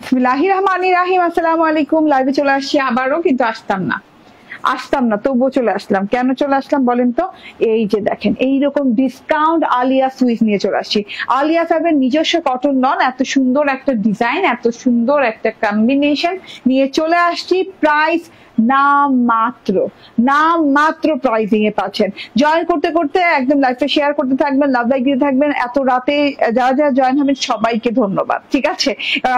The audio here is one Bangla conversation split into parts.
বিসমিল্লাহির রহমানির রহিম। আসসালামু আলাইকুম। লাইভে চলে আসছি আবারও, কিন্তু আসতাম না তবুও চলে আসলাম। কেন চলে আসলাম বলেন তো? এই যে দেখেন এইরকম ডিসকাউন্ট আলিয়া সুইচ নিয়ে চলে আসছি। আলিয়া ফ্যাবের নিজস্ব কটন লন, এত সুন্দর একটা ডিজাইন, এত সুন্দর একটা কম্বিনেশন নিয়ে চলে আসছি। প্রাইস নাম মাত্র প্রাইজিং এ পাচ্ছেন। জয়েন করতে করতে একদম লাইভে শেয়ার করতে থাকবেন, লাভ লাইক দিতে থাকবেন। এত রাতে যারা যারা জয়েন হবেন সবাইকে ধন্যবাদ, ঠিক আছে?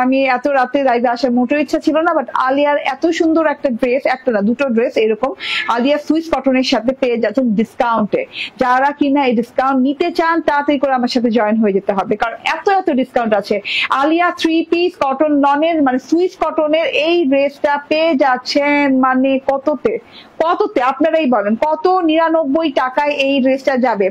আমি এত রাতে লাইভে আসার মোটেও ইচ্ছা ছিল না, বাট আলিয়ার এত সুন্দর একটা ড্রেস, একটা না দুটো ড্রেস এরকম আলিয়া সুইস কটনের সাথে পেয়ে যাচ্ছেন ডিসকাউন্টে। যারা কিনা এই ডিসকাউন্ট নিতে চান তাড়াতাড়ি করে আমার সাথে জয়েন হয়ে যেতে হবে, কারণ এত ডিসকাউন্ট আছে। আলিয়া 3 পিস কটন লনের মানে সুইস কটনের এই ড্রেসটা পেয়ে যাচ্ছেন মানে কততে আপনারাই বলেন, কত 99 টাকায় এই ড্রেসটা যাবে।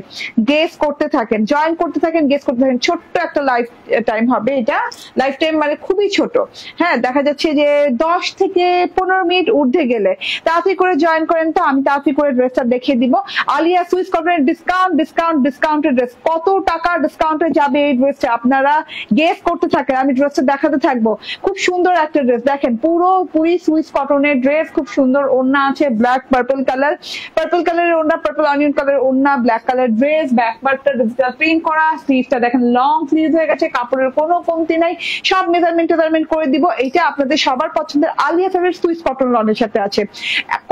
গেস করতে থাকেন, জয়েন করতে থাকেন, গেস করতে থাকেন। ছোট্ট একটা লাইফ টাইম হবে, এটা লাইফ টাইম মানে খুবই ছোট। হ্যাঁ, দেখা যাচ্ছে যে 10 থেকে 15 মিনিট ঊর্ধ্বে গেলে তাড়াতাড়ি করে জয়েন করেন, তো আমি তাড়াতাড়ি করে ড্রেসটা দেখিয়ে দিব। আলিয়া সুইস কটনের ডিসকাউন্টের ড্রেস, কত টাকা ডিসকাউন্টে যাবে এই ড্রেসটা আপনারা গেস করতে থাকেন, আমি ড্রেসটা দেখাতে থাকবো। খুব সুন্দর একটা ড্রেস, দেখেন পুরোপুরি সুইস কটনের ড্রেস, খুব সুন্দর ওড়না আছে, ব্ল্যাক পার্পল কালারের ওড়না, পার্পল অনিয়ন কালারের ওড়না, ব্ল্যাক কালার ড্রেস, ব্যাক পার্টটা ডিজিটাল প্রিন্ট করা, স্লিভসটা দেখেন লং স্লিভ হয়ে গেছে, কাপড়ের কোনো কমতি নাই, সব মেজারমেন্ট করে দিব। এটা আপনাদের সবার পছন্দের আলিয়া ফ্যাবের সুইস কটন লনের সাথে আছে।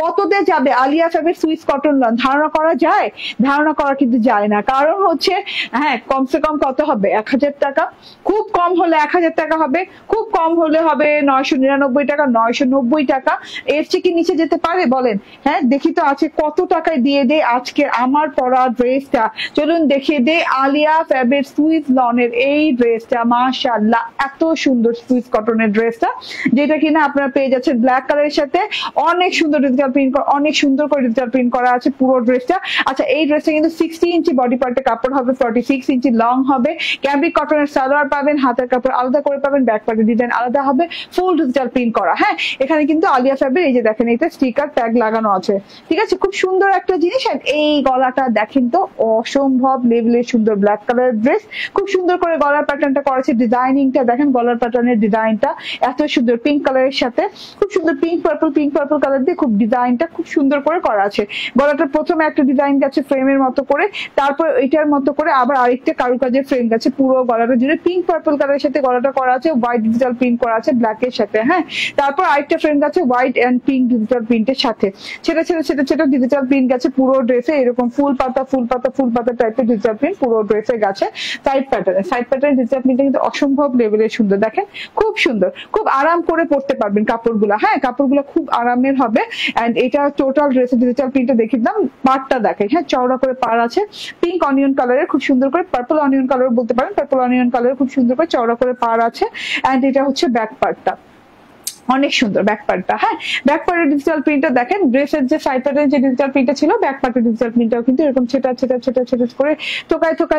কততে যাবে আলিয়া ফ্যাবের সুইস কটন লন ধারণা করা যায়? ধারণা করা কিন্তু যায় না, কারণ হচ্ছে হ্যাঁ কমসে কম কত হবে? 1000 টাকা। খুব কম হলে 1000 টাকা হবে, খুব কম হলে হবে 999 টাকা, 990 টাকা। এর চেয়ে কি নিচে যেতে পারে বলেন? হ্যাঁ, দেখি তো আছে কত টাকায় দিয়ে দে আজকে আমার পরা ড্রেসটা। চলুন দেখিয়ে দে আলিয়া ফ্যাবের সুইস লনের এই ড্রেসটা। মাশাআল্লাহ, এত সুন্দর সুইস কটনের ড্রেসটা, যেটা কিনা আপনারা পেয়ে যাচ্ছেন ব্ল্যাক কালারের সাথে। অনেক সুন্দর ডিজিটাল প্রিন্ট, অনেক সুন্দর করে ডিজিটাল প্রিন্ট করা আছে পুরো ড্রেসটা। আচ্ছা, এই ড্রেসটা কিন্তু 60 ইঞ্চি বডি পার্টের কাপড় হবে, 46 ইঞ্চি লং হবে। ক্যাম্ব্রিক কটনের সালোয়ার পাবেন, হাতের কাপড় আলাদা করে পাবেন, ব্যাক পার্টের ডিজাইন আলাদা হবে, ফুল ডিজিটাল প্রিন্ট করা। হ্যাঁ, এখানে কিন্তু আলিয়া ফ্যাবের এই যে দেখেন এটা স্টিকার ট্যাগ লাগানো আছে, ঠিক আছে? খুব সুন্দর একটা জিনিস। এই গলাটা দেখেন তো, অসম্ভব লেভেলের সুন্দর ব্ল্যাক কালার ড্রেস, খুব সুন্দর করে গলার প্যাটার্নটা করেছে, ডিজাইনিংটা দেখেন, গলার প্যাটার্নের ডিজাইনটা এত সুন্দর, পিঙ্ক কালারের সাথে খুব সুন্দর পিঙ্ক পার্পল কালার দিয়ে খুব ডিজাইনটা খুব সুন্দর করে করা আছে। গলাটা প্রথমে একটা ডিজাইন গেছে ফ্রেমের মতো করে, তারপর এটার মতো করে আবার আরেকটা কারুকাজের ফ্রেম গেছে পুরো গলাটা জুড়ে। পিঙ্ক পার্পল কালারের সাথে গলাটা করা আছে, হোয়াইট ডিজিটাল প্রিন্ট করা আছে ব্ল্যাক এর সাথে। হ্যাঁ, তারপর আরেকটা ফ্রেম গেছে হোয়াইট এন্ড পিঙ্ক ডিজিটাল প্রিন্টের সাথে। ছেটা ডিজিটাল প্রিন্ট গেছে পুরো ড্রেসে, এরকম ফুল পাতা টাইপের ডিজিটাল প্রিন্ট পুরো ড্রেসে গেছে। সাইড প্যাটার্ন ডিজিটাল প্রিন্টটা কিন্তু অসম্ভব লেভেলের সুন্দর, দেখেন খুব সুন্দর, খুব আরাম করে পরতে পারবেন কাপড়গুলো। হ্যাঁ, কাপড়গুলো খুব আরামের হবে। এন্ড এটা টোটাল ড্রেসে ডিজিটাল প্রিন্টটা দেখে দিলাম। পাড়টা দেখেন, হ্যাঁ চওড়া করে পাড় আছে, পিঙ্ক অনিয়ন কালারের খুব সুন্দর করে, পার্পল অনিয়ন কালার বলতে পারেন, পার্পল অনিয়ন কালারের খুব সুন্দর করে চওড়া করে পাড় আছে। এন্ড এটা হচ্ছে ব্যাক পার্টটা, অনেক সুন্দর ব্যাক পার্টটা। হ্যাঁ, ব্যাক পার্টের ডিজিটাল প্রিন্টটা দেখেন, ড্রেসের যে সাইড প্যাটার্নের যে ডিজিটাল প্রিন্টটা ছিল, ব্যাক পার্টের ডিজিটাল প্রিন্টটাও কিন্তু এরকম ছেটা করে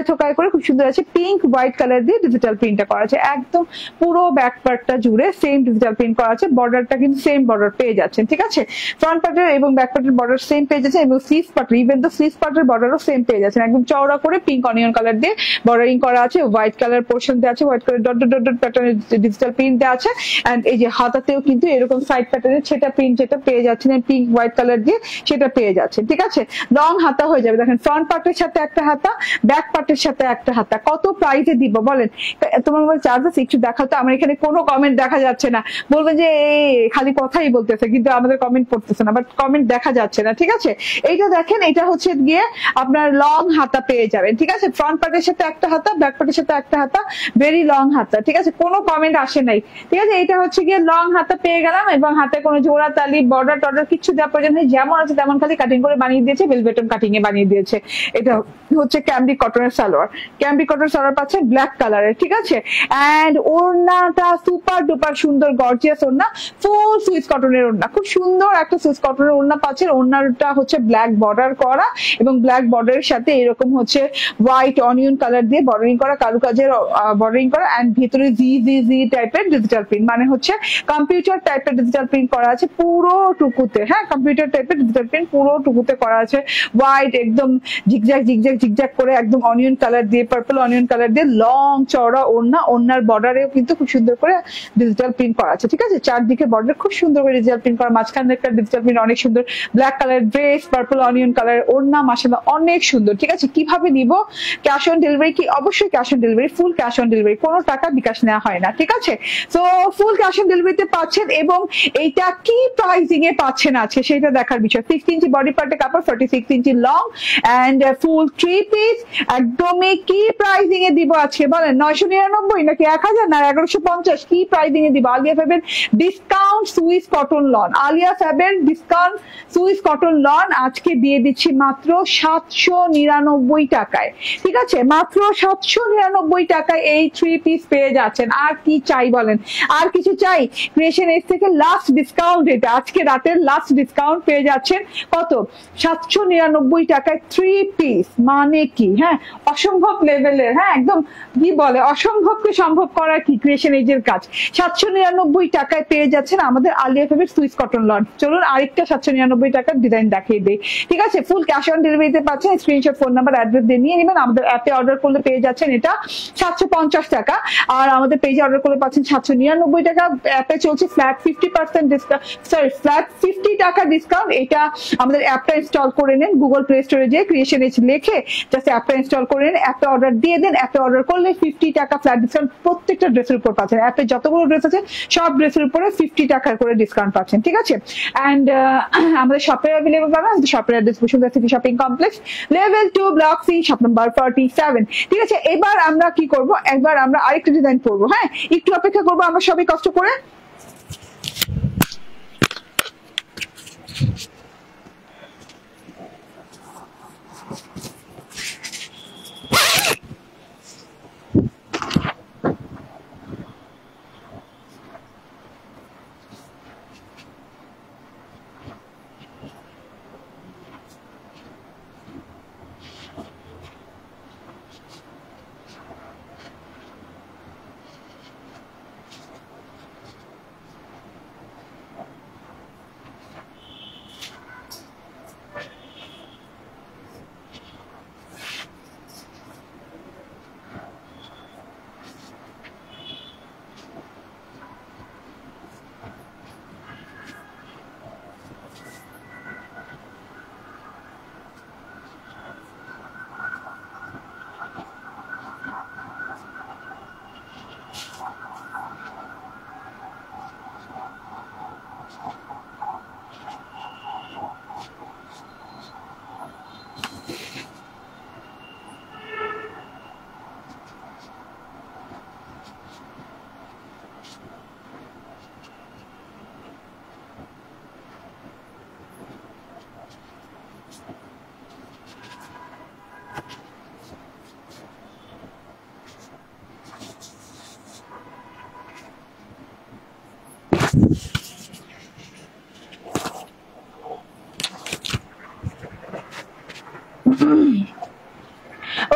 ঠোকায় করে খুব সুন্দর আছে। পিঙ্ক হোয়াইট কালার দিয়ে ডিজিটাল প্রিন্টটা করা আছে, একদম পুরো ব্যাক পার্টটা জুড়ে সেম ডিজিটাল প্রিন্ট করা আছে। বর্ডারটা কিন্তু সেম বর্ডার পেয়ে যাচ্ছেন, ঠিক আছে? ফ্রন্ট পার্টের এবং ব্যাক পার্টের বর্ডার সেম পেয়ে যাচ্ছেন, এবং স্লিভ পার্ট ইভেন তো স্লিভ পার্টের বর্ডারও সেম পেয়ে যাচ্ছেন। একদম চওড়া করে পিঙ্ক অনিয়ন কালার দিয়ে বর্ডারিং করা আছে, হোয়াইট কালার পোর্শন দেওয়া আছে, হোয়াইট কালার ডট প্যাটার্নের ডিজিটাল প্রিন্ট দেওয়া আছে। এন্ড এই যে হাতাতেও কিন্তু এরকম সাইড প্যাটার্নের সেটা প্রিন্ট যেটা পেয়ে যাচ্ছেন পিঙ্ক হোয়াইট কালার দিয়ে, সেটা পেয়ে যাচ্ছেন, ঠিক আছে? লং হাতা হয়ে যাবে, দেখেন ফ্রন্ট পার্টের সাথে একটা হাতা, ব্যাক পার্টের সাথে একটা হাতা। কত প্রাইসে দিব বলেন? তোমার মোবাইল চার্জ আছে? একটু দেখাতো। আমার এখানে কোনো কমেন্ট দেখা যাচ্ছে না, বলবেন যে খালি কথাই বলতেছে কিন্তু আমাদের কমেন্ট পড়তেছে না, বাট কমেন্ট দেখা যাচ্ছে না, ঠিক আছে? এইটা দেখেন, এটা হচ্ছে গিয়ে আপনার লং হাতা পেয়ে যাবেন, ঠিক আছে? ফ্রন্ট পার্টের সাথে একটা হাতা, ব্যাক পার্টের সাথে একটা হাতা, ভেরি লং হাতা, ঠিক আছে? কোনো কমেন্ট আসে নাই, ঠিক আছে? এটা হচ্ছে গিয়ে লং হাতা পেয়ে গেলাম, এবং হাতে কোনো জোড়া তালি বর্ডার টর্ডার কিছু দেওয়ার প্রয়োজন নেই, যেমন আছে তেমন খালি কাটিং করে বানিয়ে দিয়েছে, বেলবেটন কাটিং এ বানিয়ে দিয়েছে। এটা হচ্ছে ক্যাম্ব্রিক কটনের সালোয়ার, ক্যাম্ব্রিক কটনের সালোয়ার পাচ্ছে ব্ল্যাক কালারের, ঠিক আছে? এন্ড ওড়নাটা সুপার ডুপার সুন্দর গর্জিয়াস ওড়না, ফুল সুইস কটনের ওড়না, খুব সুন্দর একটা সুইস কটনের ওড়না পাচ্ছেন। ওড়নাটা হচ্ছে ব্ল্যাক বর্ডার করা, এবং ব্ল্যাক বর্ডারের সাথে এরকম হচ্ছে হোয়াইট অনিয়ন কালার দিয়ে বর্ডারিং করা, কারুকাজের বর্ডারিং করা, এন্ড ভিতরে জি টাইপের ডিজিটাল প্রিন্ট, মানে হচ্ছে কম্পিউটার কম্পিউটার টাইপের ডিজিটাল প্রিন্ট করা আছে পুরো টুকুতে, হ্যাঁ কম্পিউটার টাইপের ডিজিটাল প্রিন্ট পুরো টুকুতে করা আছে, হোয়াইট একদম জিগজ্যাগ জিগজ্যাগ জিগজ্যাগ করে একদম অনিয়ন কালার দিয়ে, পার্পল অনিয়ন কালার দিয়ে লং চওড়া ওড়না, ওড়নার বর্ডারেও কিন্তু খুব সুন্দর করে ডিজিটাল প্রিন্ট করা আছে, ঠিক আছে। চারদিকে বর্ডার খুব সুন্দর করে ডিজিটাল প্রিন্ট করা, মাঝখানে একটা ডিজিটাল প্রিন্ট অনেক সুন্দর, black colour dress, purple onion colour ওড়না, মাশাআল্লাহ অনেক সুন্দর, ঠিক আছে। কিভাবে নিব, ক্যাশ অন ডেলিভারি কি? অবশ্যই cash on delivery, full cash on delivery, কোনো টাকা বিকাশ নেওয়া হয় না, ঠিক আছে। তো ফুল ক্যাশ অন ডেলিভারিতে পাচ্ছেন এবং এইটা কি প্রাইসিং এ পাচ্ছেন আছে সেটা দেখার বিষয়। 60 ইঞ্চি বডি পার্টের কাপড়, 46 ইঞ্চি লং এন্ড ফুল 3 পিস, একদমই কি প্রাইসিং এ দিব আজকে বলেন? 999 নাকি 1000 না 1150? কি প্রাইসিং এ দিব? আলিয়া ফ্যাবের discount Swiss cotton lawn, Alia ফ্যাবের ডিসকাউন্ট সুইস কটন লন আজকে দিয়ে দিচ্ছি মাত্র 799 টাকায়, ঠিক আছে। মাত্র 799 টাকায় এই 3 পিস পেয়ে যাচ্ছেন। আর কি চাই বলেন? আর কিছু চাই? ক্রিয়েশন এজ থেকে লাস্ট ডিসকাউন্ট, এটা আজকে রাতের লাস্ট ডিসকাউন্ট পেয়ে যাচ্ছেন কত? 799 টাকায় 3 পিস, মানে কি? হ্যাঁ অসম্ভব লেভেলের, হ্যাঁ একদম কি বলে অসম্ভবকে সম্ভব করা কি ক্রিয়েশন এজের কাজ। 799 টাকায় পেয়ে যাচ্ছেন আমাদের আলিয়া ফ্যাবের সুইস কটন লন। চলুন আরেকটা 799 টাকার ডিজাইন দেখিয়ে দেই, ঠিক আছে। ফুল ক্যাশ অন ডেলিভারিতে পাচ্ছেন, স্ক্রিনশট ফোন নাম্বার অ্যাড্রেস দিয়ে নিয়ে নেবেন। আমাদের অ্যাপে অর্ডার করলে পেয়ে যাচ্ছেন এটা 750 টাকা, আর আমাদের পেজে অর্ডার করলে পাচ্ছেন 799 টাকা। অ্যাপে চলছে ফ্ল্যাট 50% ডিসকাউন্ট, সরি ফ্ল্যাট 50 টাকা ডিসকাউন্ট। এটা আমাদের অ্যাপটা ইনস্টল করে নেন, গুগল প্লে স্টোরে যেয়ে ক্রিয়েশন এজ লিখে জাস্ট অ্যাপটা ইনস্টল করে নেন, অ্যাপে অর্ডার দিয়ে দেন। অ্যাপে অর্ডার করলে 50 টাকা ফ্ল্যাট ডিসকাউন্ট প্রত্যেকটা ড্রেসের উপর পাচ্ছেন। অ্যাপে যতগুলো ড্রেস আছে সব ড্রেসের উপরে 50 টাকার করে ডিসকাউন্ট পাচ্ছেন, ঠিক আছে। এন্ড আমাদের শপে অ্যাভেলেবল পাবেন। শপের address Bashundhara city shopping complex, level 2, block C, shop number 47, ঠিক আছে। এবার আমরা কি করব? একবার আমরা আরেকটা ডিজাইন করবো, হ্যাঁ একটু অপেক্ষা করবো আমরা সবাই কষ্ট করে।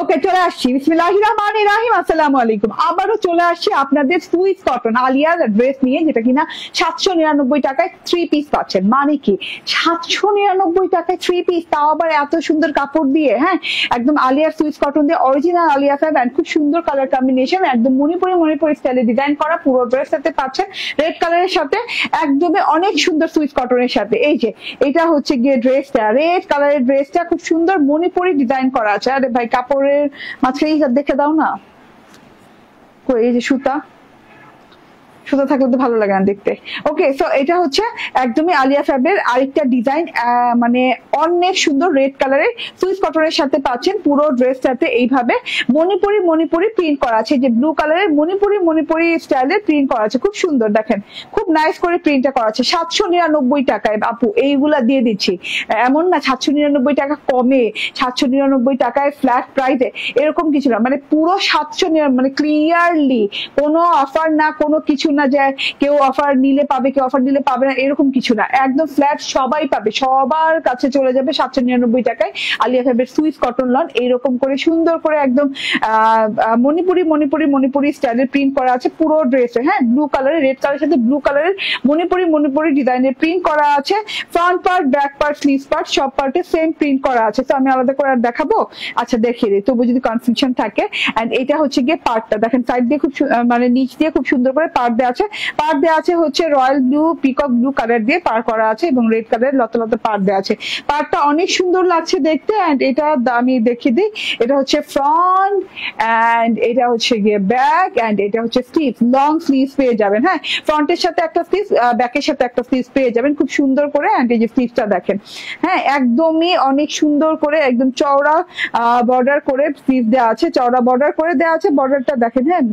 ওকে চলে আসছি, বিসমিল্লাহির রহমানির রহিম, আসসালামু আলাইকুম। আবারও চলে আসছি আপনাদের সুইস কটন আলিয়ার ড্রেস নিয়ে, যেটা কিনা 799 টাকায় 3 পিস পাচ্ছেন। মানে কি 799 টাকায় 3 পিস, তাও আবার এত সুন্দর কাপড় দিয়ে, হ্যাঁ একদম আলিয়ার সুইস কটন দিয়ে, অরিজিনাল আলিয়া ফ্যাব, খুব সুন্দর কালার কম্বিনেশন, একদম মণিপুরি স্টাইলে ডিজাইন করা। পুরো ড্রেস সাথে পাচ্ছেন রেড কালারের সাথে, একদমই অনেক সুন্দর সুইস কটনের সাথে। এই যে এটা হচ্ছে গিয়ে ড্রেসটা, রেড কালারের ড্রেসটা খুব সুন্দর মণিপুরি ডিজাইন করা আছে। আরে ভাই কাপড়ের মাঝখানে দেখে দাও না, এই যে সুতা সুতা থাকলে তো ভালো লাগে না দেখতে। ওকে সো এটা হচ্ছে একদমই আলিয়া ফ্যাবের আরেকটা ডিজাইন, মানে অনেক সুন্দর রেড কালারের সুইস কটনের সাথে পাচ্ছেন। পুরো ড্রেসটাতে এইভাবে মণিপুরি প্রিন্ট করা আছে, যে ব্লু কালারের মণিপুরি স্টাইলে প্রিন্ট করা আছে, খুব সুন্দর দেখেন, খুব নাইস করে প্রিন্টটা করা আছে। 799 টাকায় আপু এইগুলা দিয়ে দিচ্ছি, এমন না 799 টাকা কমে, 799 টাকায় ফ্ল্যাট প্রাইসে এরকম কিছু না, মানে পুরো 799, মানে ক্লিয়ারলি কোনো অফার না কোনো কিছু না, না যে কেউ অফার নিলে পাবে, কেউ অফার নিলে পাবে না, এরকম কিছু না। একদম ফ্ল্যাট সবাই পাবে, সবার কাছে চলে যাবে 799 টাকায় আলিয়া ফ্যাবের সুইস কটন লন। এইরকম করে সুন্দর করে একদম মণিপুরি স্টাইলের প্রিন্ট করা আছে পুরো ড্রেসে। হ্যাঁ, ব্লু কালারের, রেড কালারের সাথে ব্লু কালারের মণিপুরি ডিজাইনের প্রিন্ট করা আছে। Front part, back part, sleeve part সব পার্টে সেম প্রিন্ট করা আছে। তো আমি আলাদা করে আর দেখাবো? আচ্ছা দেখিয়ে দিই, তবু যদি কনফিউশন থাকে। এন্ড এটা হচ্ছে গিয়ে পার্টটা দেখেন, সাইড দিয়ে খুব মানে নিচ দিয়ে খুব সুন্দর করে পার্ট দেওয়া আছে। পার্ট দেওয়া আছে হচ্ছে royal blue, peacock blue colour দিয়ে পার করা আছে এবং রেড কালারের লতা লতা পার্ট দেওয়া আছে। পার্টটা অনেক সুন্দর লাগছে দেখতে। এন্ড এটা আমি দেখিয়ে দিই, এটা হচ্ছে ফ্রন্ট এন্ড এটা হচ্ছে গিয়ে ব্যাক এন্ড এটা হচ্ছে স্লিভ, লং স্লিভ পেয়ে যাবেন। হ্যাঁ, ফ্রন্টের সাথে একটা স্লিভ, ব্যাকের সাথে একটা স্লিভ পেয়ে যাবেন খুব সুন্দর করে। এন্ড এই যে স্লিভটা দেখেন, হ্যাঁ একদমই অনেক সুন্দর করে একদম চওড়া বর্ডার করে স্লিভ দেওয়া আছে, চওড়া বর্ডার করে দেওয়া আছে। বর্ডারটা দেখেন, হ্যাঁ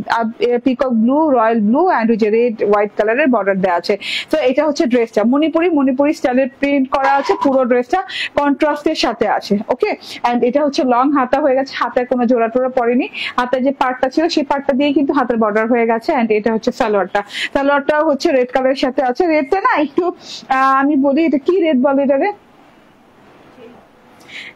peacock blue, royal blue and যে রেড হোয়াইট কালারের বর্ডার দেওয়া আছে। তো এটা হচ্ছে ড্রেসটা মণিপুরি স্টাইলের প্রিন্ট করা আছে, পুরো ড্রেসটা কন্ট্রাস্টের সাথে আছে। ওকে, এন্ড এটা হচ্ছে লং হাতা হয়ে গেছে, হাতের কোনো জোড়া টোড়া পড়েনি। হাতের যে পার্টটা ছিল সেই পার্টটা দিয়ে কিন্তু হাতের বর্ডার হয়ে গেছে। এন্ড এটা হচ্ছে সালোয়ারটা, সালোয়ারটাও হচ্ছে রেড কালারের সাথে আছে। রেডটা না একটু আমি বলি এটা কি রেড বলে এটারে,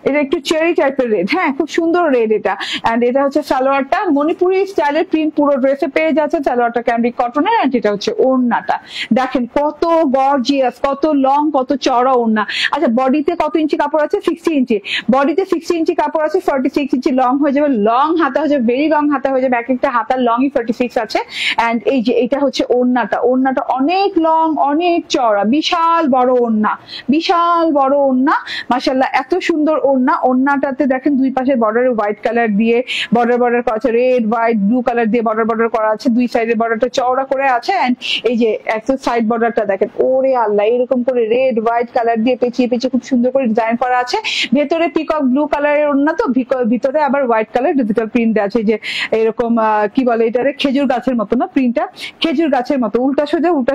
এটা একটু চেরি টাইপের রেড। হ্যাঁ, খুব সুন্দর রেড এটা। এন্ড এটা হচ্ছে সালোয়ারটা, মণিপুরি স্টাইলের প্রিন্ট পুরো ড্রেসে পেয়ে যাচ্ছে। সালোয়ারটা ক্যামব্রিক কটনের। এন্ড এটা হচ্ছে ওড়নাটা, দেখেন কত গর্জিয়াস, কত লং, কত চওড়া ওড়না। আচ্ছা, বডিতে কত ইঞ্চি কাপড় আছে? 60 ইঞ্চি। বডিতে 60 ইঞ্চি কাপড় আছে, 46 ইঞ্চি লং হয়ে যাবে। লং হাতা হয়ে যাবে, ভেরি লং হাতা হয়ে যাবে, এক একটা হাতার লংই 46 আছে। এন্ড এই যে এটা হচ্ছে ওড়নাটা, ওড়নাটা অনেক লং, অনেক চওড়া, বিশাল বড় ওড়না, বিশাল বড় ওড়না। মাশাআল্লাহ, এত সুন্দর ওড়না। ওড়নাটাতে দেখেন দুই পাশে বর্ডারে হোয়াইট কালার দিয়ে বর্ডার করা আছে, রেড হোয়াইট ব্লু কালার দিয়ে বর্ডার করা আছে। দুই সাইডের বর্ডারটা চওড়া করে আছে। এন্ড এই যে একটা সাইড বর্ডারটা দেখেন, ওরে আল্লাহ, এরকম করে রেড হোয়াইট কালার দিয়ে পেঁচিয়ে খুব সুন্দর করে ডিজাইন করা আছে। ভেতরে পিকক ব্লু কালারের ওড়না, তো ভিতরে আবার হোয়াইট কালার ডিজিটাল প্রিন্ট দেওয়া আছে। যে এরকম কি বলে এটারে, খেজুর গাছের মতো না, প্রিন্টটা খেজুর গাছের মতো, উল্টা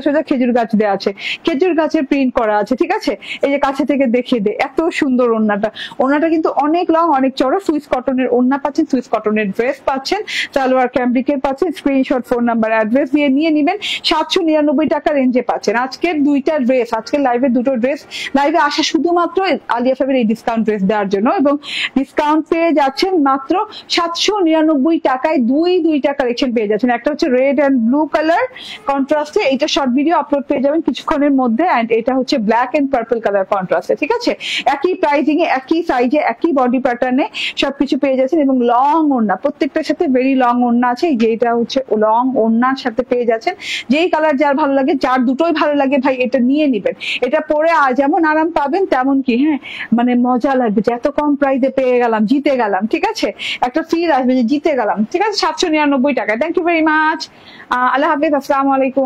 সোজা খেজুর গাছ দেওয়া আছে, খেজুর গাছের প্রিন্ট করা আছে। ঠিক আছে, এই যে কাছে থেকে দেখিয়ে দে, এত সুন্দর ওড়নাটা। ওড়নাটা কিন্তু অনেক লং, অনেক চওড়া। সুইস কটনের ওড়না পাচ্ছেন, সুইস কটনের ড্রেস পাচ্ছেন, সালোয়ার ক্যামব্রিকের পাচ্ছেন। স্ক্রিনশট, ফোন নাম্বার, অ্যাড্রেস দিয়ে নিয়ে নিবেন। 799 টাকা রেঞ্জে পাচ্ছেন আজকের দুইটা ড্রেস, আজকের লাইভে দুটো ড্রেস। লাইভে আসা শুধুমাত্র আলিয়া ফ্যাবের এই ডিসকাউন্ট ড্রেস দেওয়ার জন্য, এবং ডিসকাউন্ট পেয়ে যাচ্ছেন মাত্র 799 টাকায়। দুইটা কালেকশন পেয়ে যাচ্ছেন। একটা হচ্ছে রেড এন্ড ব্লু কালার কন্ট্রাস্টে, এটা শর্ট ভিডিও আপলোড পেয়ে যাবেন কিছুক্ষণের মধ্যে। এন্ড এটা হচ্ছে ব্ল্যাক এন্ড পার্পল কালার কন্ট্রাস্টে। ঠিক আছে, একই প্রাইজিং এ, একই সাইজে, একই বডি প্যাটার্নে সবকিছু পেয়ে যাচ্ছেন। এবং লং ওড়না, প্রত্যেকটার সাথে ভেরি লং ওড়না আছে। যেটা হচ্ছে লং ওড়নার সাথে পেয়ে যাচ্ছেন। যেই কালার যার ভালো লাগে, যার দুটোই ভালো লাগে ভাই এটা নিয়ে নিবেন। এটা পরে যেমন আরাম পাবেন তেমন কি, হ্যাঁ মানে মজা লাগবে যে এত কম প্রাইসে পেয়ে গেলাম, জিতে গেলাম। ঠিক আছে, একটা ফিল আসবে যে জিতে গেলাম। ঠিক আছে, 799 টাকা। Thank you very much. আল্লাহ হাফিজ, আসসালামু আলাইকুম।